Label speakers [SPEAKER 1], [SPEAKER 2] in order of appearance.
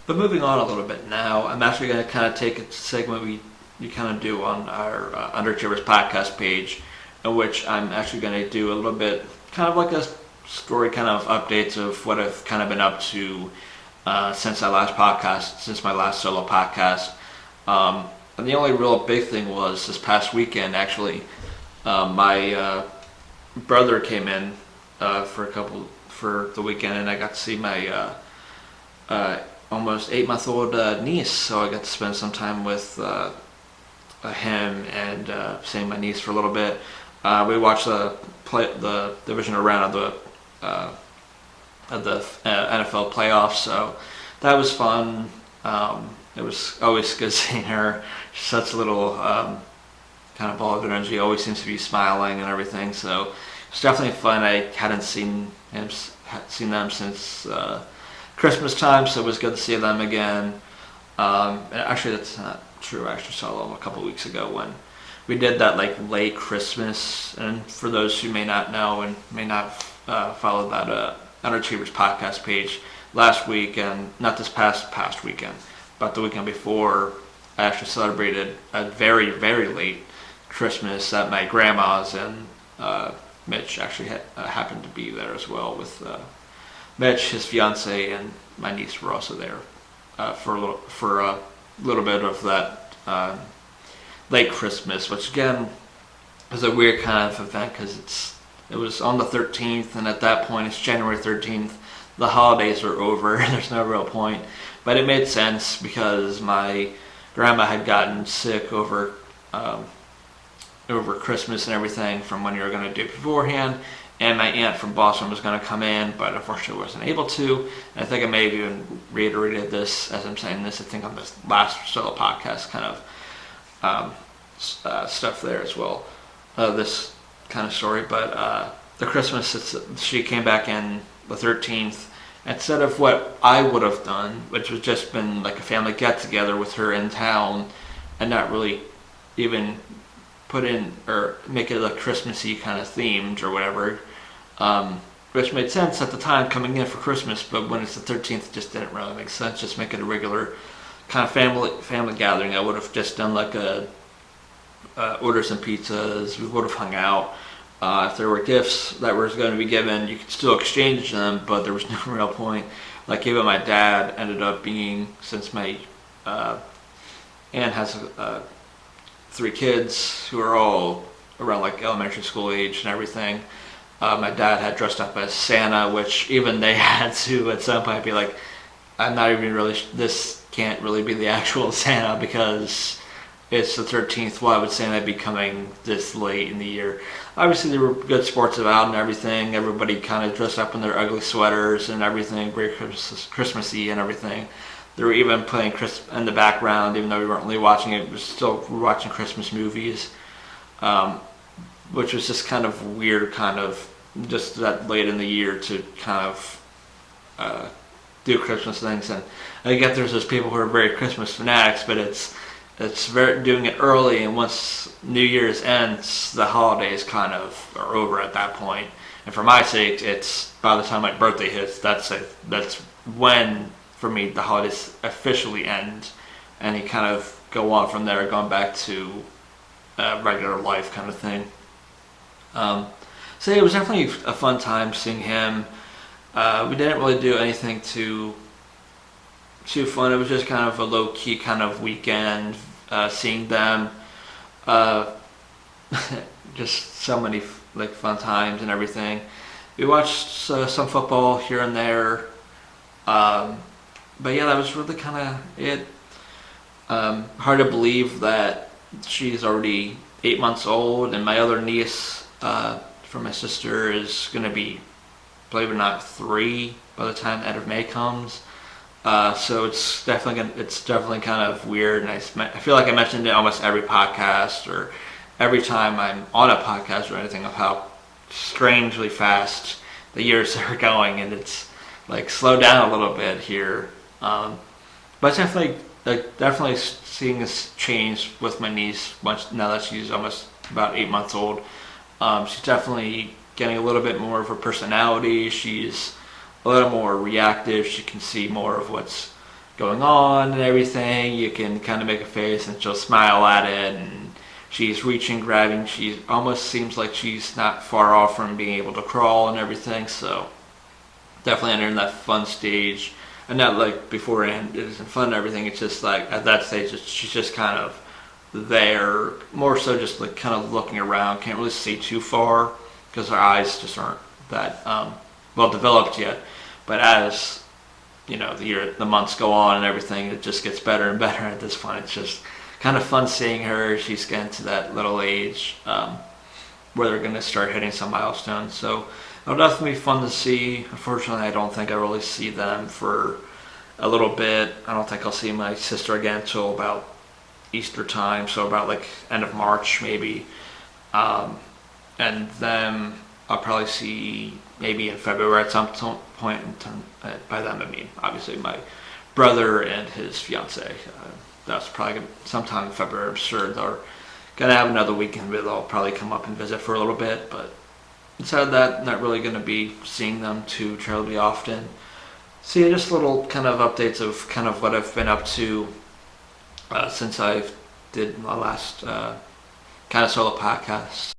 [SPEAKER 1] But moving on a little bit now, I'm actually going to kind of take a segment you kind of do on our Underachievers Podcast page, in which I'm actually going to do a little bit, kind of like a story kind of updates of what I've kind of been up to since my last solo podcast. And the only real big thing was this past weekend, actually. My brother came in for the weekend, and I got to see my almost 8-month-old niece. So I got to spend some time with him and seeing my niece for a little bit. We watched the Divisional Round of the NFL playoffs, so that was fun. It was always good seeing her. She's such a little kind of ball of energy, always seems to be smiling and everything, so it's definitely fun. I hadn't seen them since Christmas time, so it was good to see them again. Actually, that's not true. I actually saw them a couple weeks ago when we did that like late Christmas. And for those who may not know and may not follow that Underachievers Podcast page, last week, and not this past weekend, but the weekend before, I actually celebrated a very, very late Christmas at my grandma's, and Mitch actually happened to be there as well with Mitch, his fiance, and my niece were also there for a little bit of that late Christmas, which again was a weird kind of event because it was on the 13th, and at that point it's January 13th. The holidays are over, and there's no real point. But it made sense because my grandma had gotten sick over Christmas and everything from when you were going to do it beforehand. And my aunt from Boston was going to come in, but unfortunately wasn't able to. And I think I may have even reiterated this as I'm saying this, I think on this last solo podcast kind of stuff there as well. This kind of story. But the Christmas, she came back in the 13th. Instead of what I would have done, which was just been like a family get-together with her in town and not really even put in or make it a Christmassy kind of themed or whatever, which made sense at the time coming in for Christmas, but when it's the 13th, it just didn't really make sense. Just make it a regular kind of family gathering. I would have just done like order some pizzas. We would have hung out. If there were gifts that were going to be given, you could still exchange them, but there was no real point. Like even my dad ended up being, since my aunt has 3 kids who are all around like elementary school age and everything. My dad had dressed up as Santa, which even they had to at some point be like, I'm not even really, this can't really be the actual Santa because it's the 13th. Why would Santa be coming this late in the year? Obviously, there were good sports about and everything. Everybody kind of dressed up in their ugly sweaters and everything, very Christmassy and everything. They were even playing in the background, even though we weren't really watching it. We were watching Christmas movies, which was just kind of weird, kind of just that late in the year to kind of do Christmas things. And I get there's those people who are very Christmas fanatics, but it's very doing it early, and once New Year's ends, the holidays kind of are over at that point. And for my sake, it's by the time my birthday hits, that's when for me the holidays officially end, and you kind of go on from there, going back to regular life kind of thing. So yeah, it was definitely a fun time seeing him. We didn't really do anything too fun. It was just kind of a low-key kind of weekend, seeing them. Just so many like fun times and everything. We watched some football here and there. But yeah, that was really kind of it. Hard to believe that she's already 8 months old, and my other niece from my sister is going to be, believe it or not, 3 by the time the end of May comes. So it's definitely kind of weird, and I feel like I mentioned it almost every podcast or every time I'm on a podcast or anything of how strangely fast the years are going, and it's like slow down a little bit here. But it's definitely seeing this change with my niece now that she's almost about 8 months old. She's definitely getting a little bit more of her personality. She's a little more reactive. She can see more of what's going on and everything, you can kind of make a face and she'll smile at it, and she's reaching, grabbing. She almost seems like she's not far off from being able to crawl and everything. So definitely entering that fun stage. And not like beforehand it isn't fun and everything. It's just like at that stage she's just kind of there, more so just like kind of looking around. Can't really see too far because her eyes just aren't that well developed yet. But as the months go on and everything, it just gets better and better at this point. It's just kind of fun seeing her. She's getting to that little age where they're going to start hitting some milestones. So it'll definitely be fun to see. Unfortunately, I don't think I really see them for a little bit. I don't think I'll see my sister again until about Easter time, so about like end of March maybe. And then I'll probably see maybe in February at some point. By then I mean obviously my brother and his fiance. That's probably sometime in February. I'm sure they're gonna have another weekend where they'll probably come up and visit for a little bit. But inside of that, not really gonna be seeing them too terribly often. So yeah, just little kind of updates of kind of what I've been up to since I did my last kind of solo podcast.